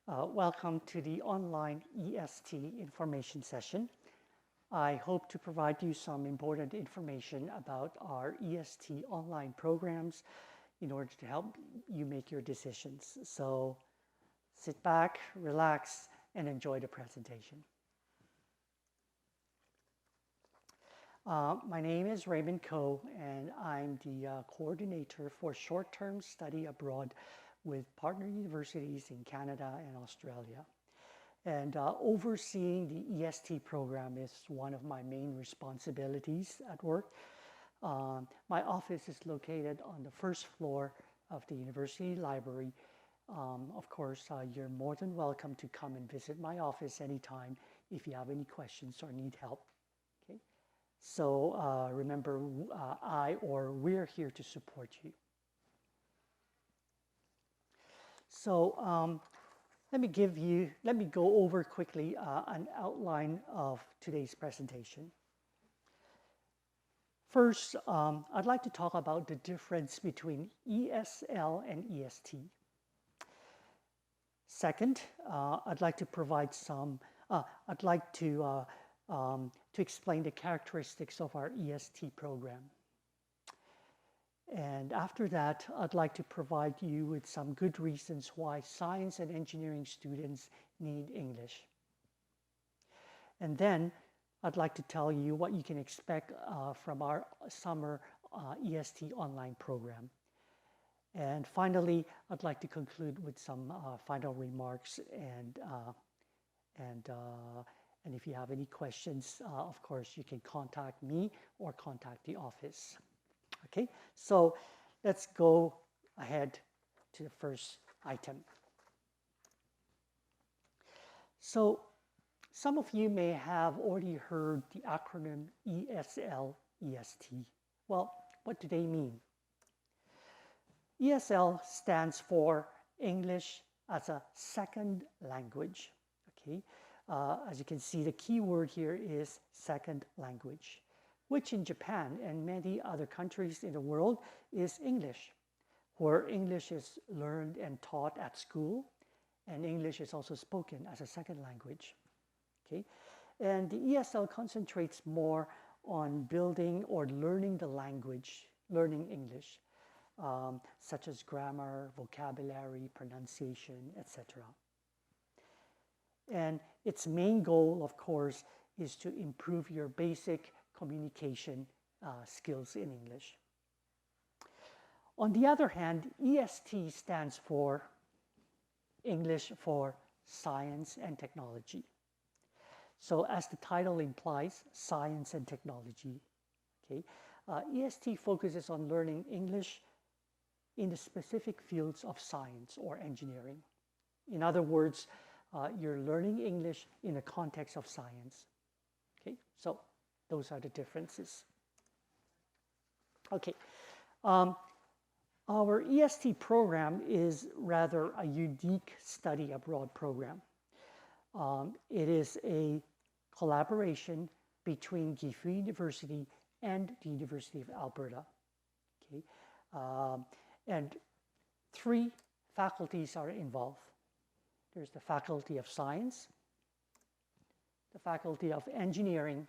Welcome to the online EST information session. I hope to provide you some important information about our EST online programs in order to help you make your decisions. So sit back, relax, and enjoy the presentation. My name is Raymond Ko, and I'm the coordinator for short-term study abroad with partner universities in Canada and Australia. And overseeing the EST program is one of my main responsibilities at work. My office is located on the first floor of the university library. Of course, you're more than welcome to come and visit my office anytime if you have any questions or need help. Okay? So remember, we're here to support you. So let me go over quickly an outline of today's presentation. First, I'd like to talk about the difference between ESL and EST. Second, I'd like to provide to explain the characteristics of our EST program. And after that, I'd like to provide you with some good reasons why science and engineering students need English. And then I'd like to tell you what you can expect from our summer EST online program. And finally, I'd like to conclude with some final remarks. And if you have any questions, of course, you can contact me or contact the office. Okay, so let's go ahead to the first item. So some of you may have already heard the acronym ESL, EST. Well, what do they mean? ESL stands for English as a Second Language. Okay, as you can see, the key word here is second language, which in Japan and many other countries in the world is English, where English is learned and taught at school, and English is also spoken as a second language. Okay? And the ESL concentrates more on building or learning the language, learning English, such as grammar, vocabulary, pronunciation, etc. And its main goal, of course, is to improve your basic communication skills in English. On the other hand, EST stands for English for Science and Technology. So as the title implies, science and technology. Okay? EST focuses on learning English in the specific fields of science or engineering. In other words, you're learning English in the context of science. Okay? So those are the differences. Okay, our EST program is rather a unique study abroad program. It is a collaboration between Gifu University and the University of Alberta. Okay, and three faculties are involved. There's the Faculty of Science, the Faculty of Engineering,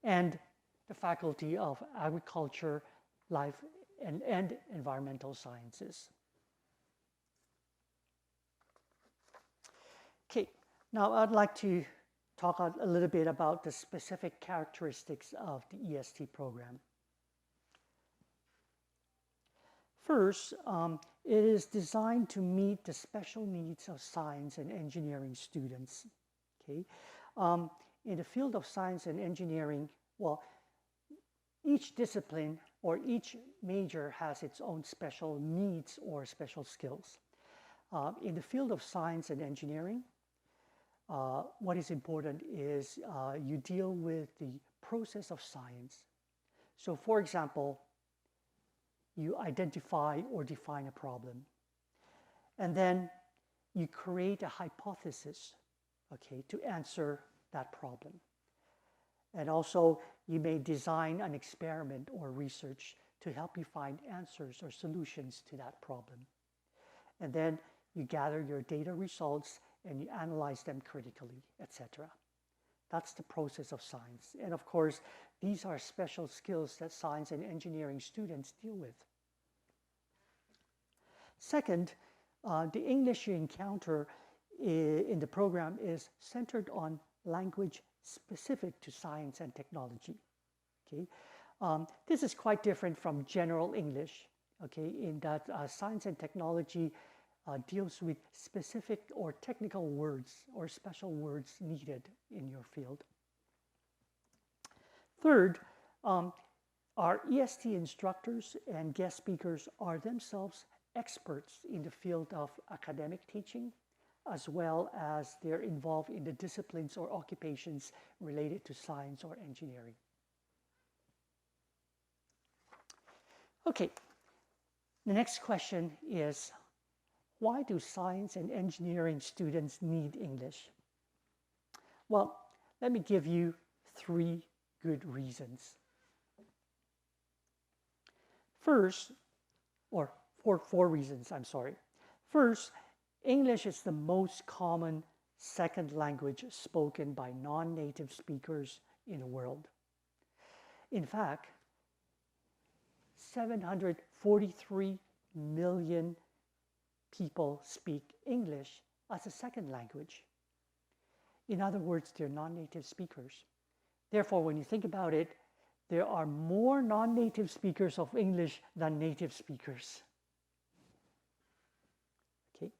and the Faculty of Agriculture, Life, and Environmental Sciences. Okay, now I'd like to talk a little bit about the specific characteristics of the EST program. First, it is designed to meet the special needs of science and engineering students. Okay. In the field of science and engineering, well, each discipline or each major has its own special needs or special skills. In the field of science and engineering, what is important is you deal with the process of science. So for example, you identify or define a problem, and then you create a hypothesis, okay, to answer that problem. And also, you may design an experiment or research to help you find answers or solutions to that problem. And then you gather your data results, and you analyze them critically, etc. That's the process of science. And of course, these are special skills that science and engineering students deal with. Second, the English you encounter in the program is centered on language specific to science and technology. Okay? This is quite different from general English, okay, in that science and technology deals with specific or technical words or special words needed in your field. Third, our EST instructors and guest speakers are themselves experts in the field of academic teaching, as well as they're involved in the disciplines or occupations related to science or engineering. Okay, the next question is, why do science and engineering students need English? Well, let me give you 3 good reasons. First, or 4 reasons, I'm sorry. First, English is the most common second language spoken by non-native speakers in the world. In fact, 743 million people speak English as a second language. In other words, they're non-native speakers. Therefore, when you think about it, there are more non-native speakers of English than native speakers. Okay.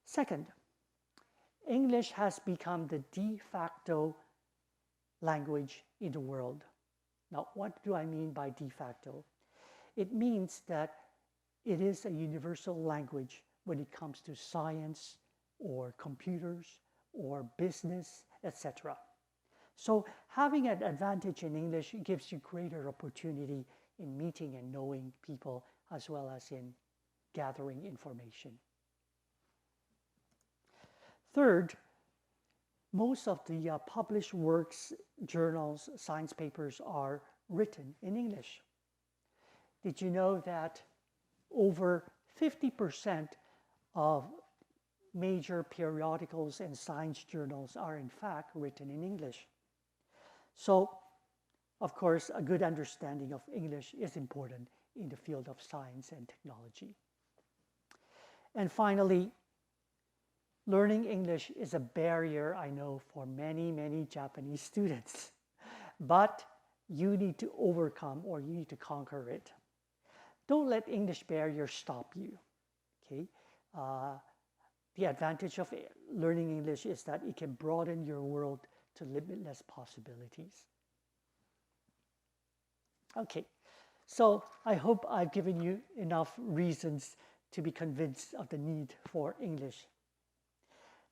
Second, English has become the de facto language in the world. Now, what do I mean by de facto? It means that it is a universal language when it comes to science or computers or business, etc. So having an advantage in English gives you greater opportunity in meeting and knowing people, as well as in gathering information. Third, most of the published works, journals, science papers are written in English. Did you know that over 50% of major periodicals and science journals are in fact written in English? So, of course, a good understanding of English is important in the field of science and technology. And finally, learning English is a barrier, I know, for many, many Japanese students. But you need to overcome, or you need to conquer it. Don't let English barriers stop you. Okay? The advantage of learning English is that it can broaden your world to limitless possibilities. Okay, so I hope I've given you enough reasons to be convinced of the need for English.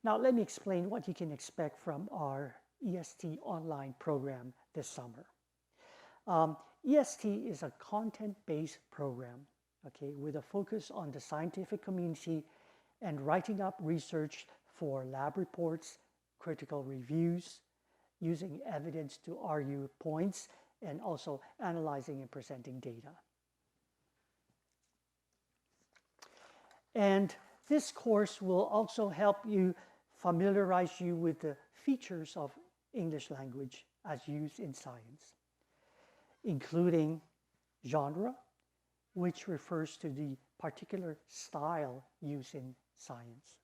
Now let me explain what you can expect from our EST online program this summer. EST is a content-based program, okay, with a focus on the scientific community and writing up research for lab reports, critical reviews, using evidence to argue points, and also analyzing and presenting data. And this course will also help you familiarize you with the features of English language as used in science, including genre, which refers to the particular style used in science,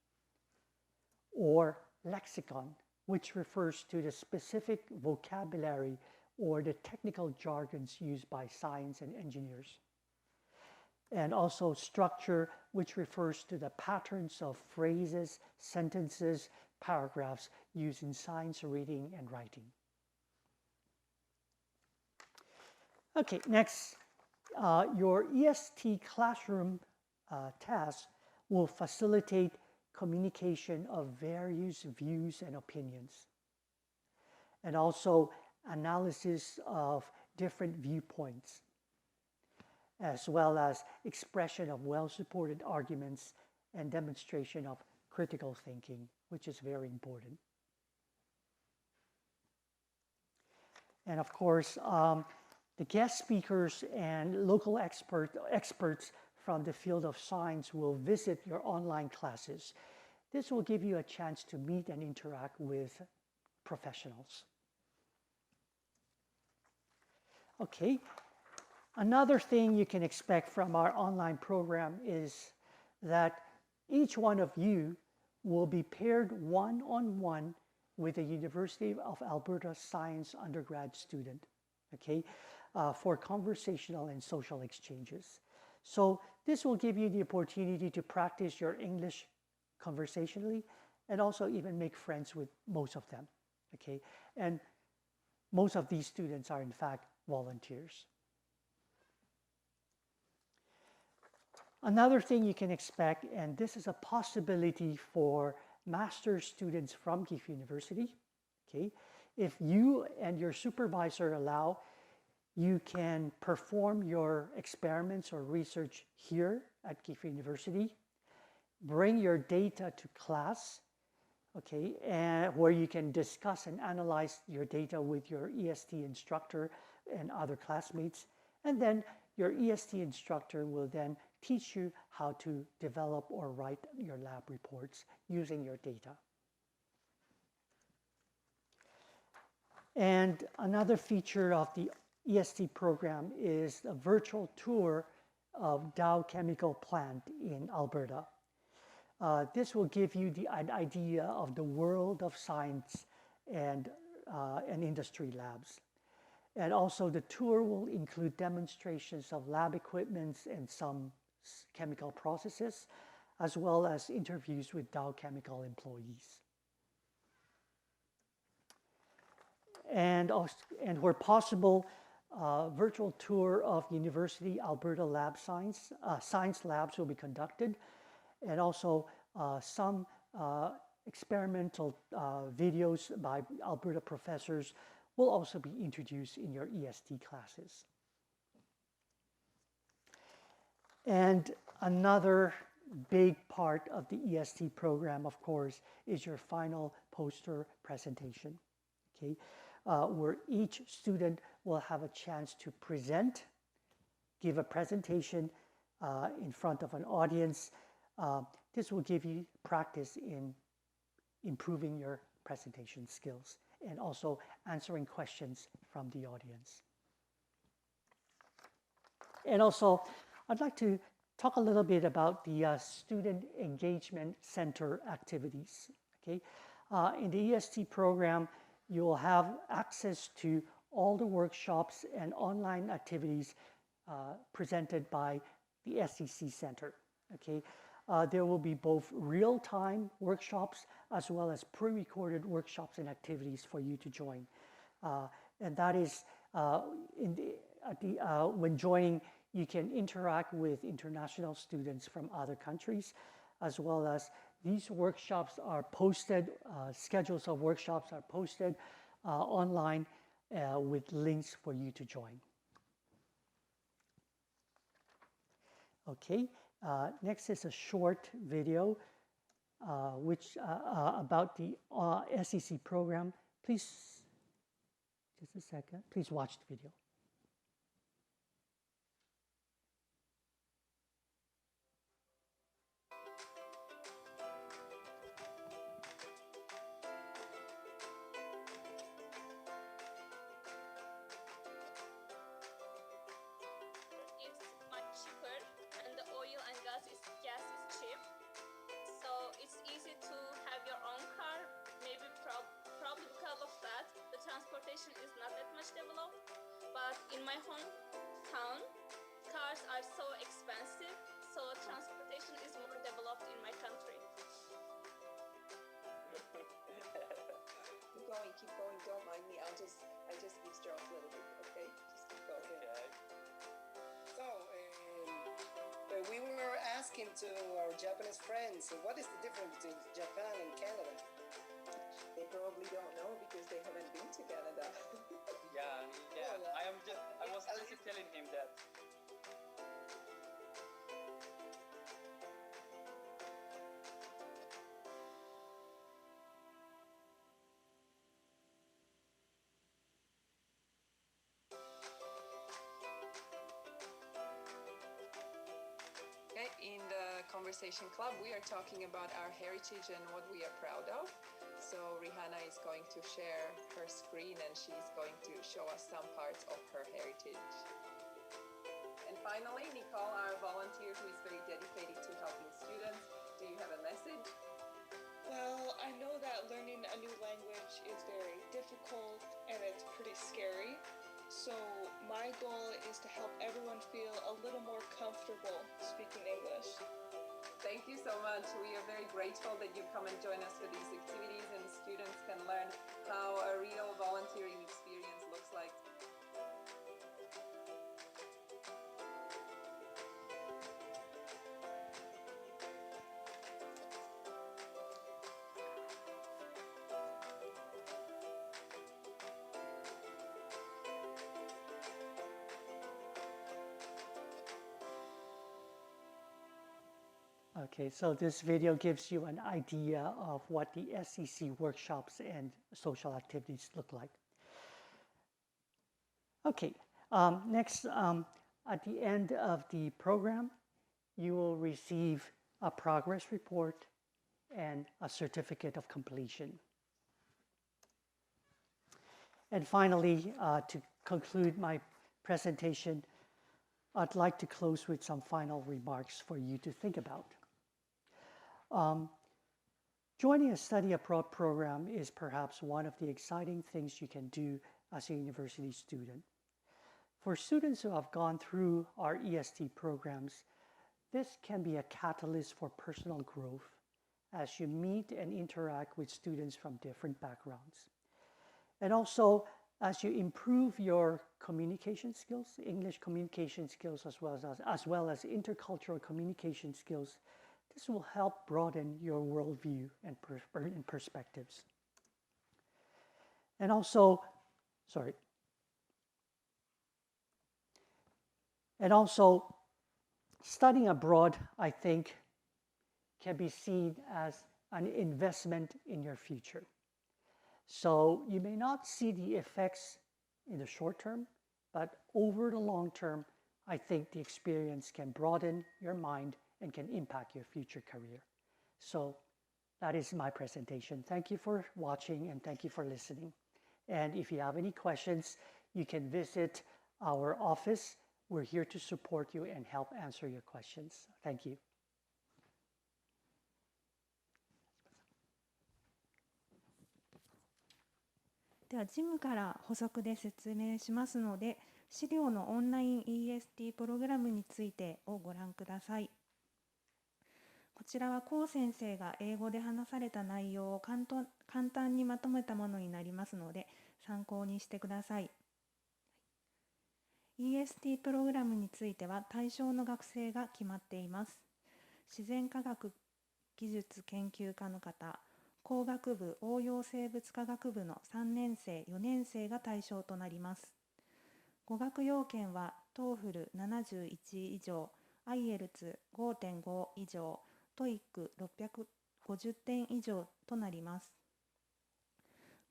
or lexicon, which refers to the specific vocabulary or the technical jargons used by science and engineers, and also structure, which refers to the patterns of phrases, sentences, paragraphs used in science reading and writing. Okay, next, your EST classroom tasks will facilitate communication of various views and opinions, and also analysis of different viewpoints, as well as expression of well-supported arguments and demonstration of critical thinking, which is very important. And of course, the guest speakers and local experts from the field of science will visit your online classes. This will give you a chance to meet and interact with professionals. Okay, another thing you can expect from our online program is that each one of you will be paired one-on-one with a University of Alberta Science undergrad student, okay, for conversational and social exchanges. So this will give you the opportunity to practice your English conversationally and also even make friends with most of them, okay? And most of these students are in fact volunteers. Another thing you can expect, and this is a possibility for master's students from GIF University, okay? If you and your supervisor allow, you can perform your experiments or research here at GIF University, bring your data to class, okay, and where you can discuss and analyze your data with your EST instructor and other classmates, and then your EST instructor will then teach you how to develop or write your lab reports using your data. And another feature of the EST program is a virtual tour of Dow Chemical Plant in Alberta. This will give you an idea of the world of science and industry labs. And also the tour will include demonstrations of lab equipments and some chemical processes, as well as interviews with Dow Chemical employees. And where possible, virtual tour of University Alberta Lab Science labs will be conducted, and also some experimental videos by Alberta professors will also be introduced in your EST classes. And another big part of the EST program, of course, is your final poster presentation, okay? Where each student will have a chance to present, give a presentation in front of an audience. This will give you practice in improving your presentation skills and also answering questions from the audience. And also, I'd like to talk a little bit about the Student Engagement Center activities, okay? In the EST program, you will have access to all the workshops and online activities presented by the SEC Center, okay? There will be both real-time workshops as well as pre-recorded workshops and activities for you to join. And that is, when joining, you can interact with international students from other countries, as well as these workshops are posted, schedules of workshops are posted online with links for you to join. Okay, next is a short video about the SEC program. Please, just a second, please watch the video. Transportation is not that much developed, but in my hometown, cars are so expensive, so transportation is more developed in my country. Keep going, don't mind me. I just eavesdrop a little bit, okay? Just keep going. Okay. So, we were asking to our Japanese friends, what is the difference between Japan and Canada? They probably don't know because they haven't been to Canada. Yeah. Oh, I was also telling him that. Conversation Club, we are talking about our heritage and what we are proud of. So Rihanna is going to share her screen and she's going to show us some parts of her heritage. And finally, Nicole, our volunteer who is very dedicated to helping students, do you have a message? Well, I know that learning a new language is very difficult and it's pretty scary. So my goal is to help everyone feel a little more comfortable speaking English. Thank you so much. We are very grateful that you come and join us for these activities and students can learn how a real volunteering experience looks like. Okay, so this video gives you an idea of what the SEC workshops and social activities look like. Okay, next, at the end of the program, you will receive a progress report and a certificate of completion. And finally, to conclude my presentation, I'd like to close with some final remarks for you to think about. Joining a study abroad program is perhaps one of the exciting things you can do as a university student. For students who have gone through our EST programs, this can be a catalyst for personal growth as you meet and interact with students from different backgrounds. And also, as you improve your communication skills, English communication skills, as well as intercultural communication skills, this will help broaden your worldview and perspectives. And also, studying abroad, I think, can be seen as an investment in your future. So you may not see the effects in the short term, but over the long term, I think the experience can broaden your mind and can impact your future career. So that is my presentation. Thank you for watching and thank you for listening. And if you have any questions, you can visit our office. We're here to support you and help answer your questions. Thank you. では、ジムから補足で説明しますので、資料のオンライン EST プログラムについてをご覧ください。こちらはコウ先生が英語で話された内容を簡単にまとめたものになりますので、参考にしてください。EST プログラムについては対象の学生が決まっています。自然科学技術研究科の方、工学部応用生物科学部の3年生4年生が対象となります。語学要件は TOEFL71 以上、IELTS5.5 以上、TOEIC650 点以上となります。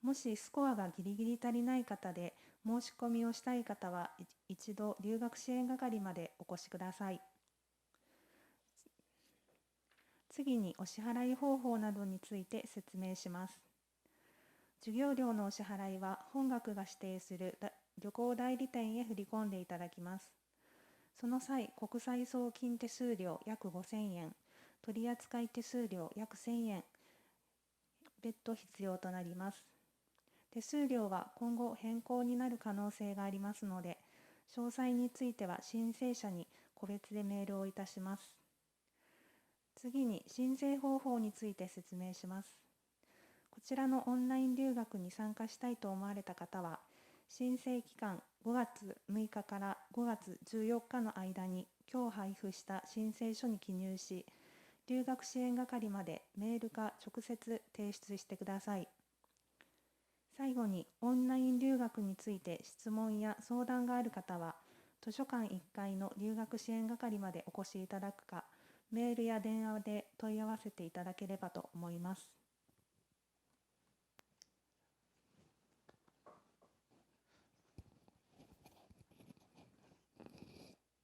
もしスコアがギリギリ足りない方で申し込みをしたい方は一度留学支援係までお越しください。次にお支払い方法などについて説明します。授業料のお支払いは本学が指定する旅行代理店へ振り込んでいただきます。その際、国際送金手数料約5000円、取扱手数料約1000円、別途必要となります。手数料は今後変更になる可能性がありますので、詳細については申請者に個別でメールをいたします。次に申請方法について説明します。こちらのオンライン留学に参加したいと思われた方は、申請期間5月6日から5月14日の間に今日配布した申請書に記入し、留学支援係までメールか直接提出してください。最後にオンライン留学について質問や相談がある方は、図書館1階の留学支援係までお越しいただくか、メールや電話で問い合わせていただければと思います。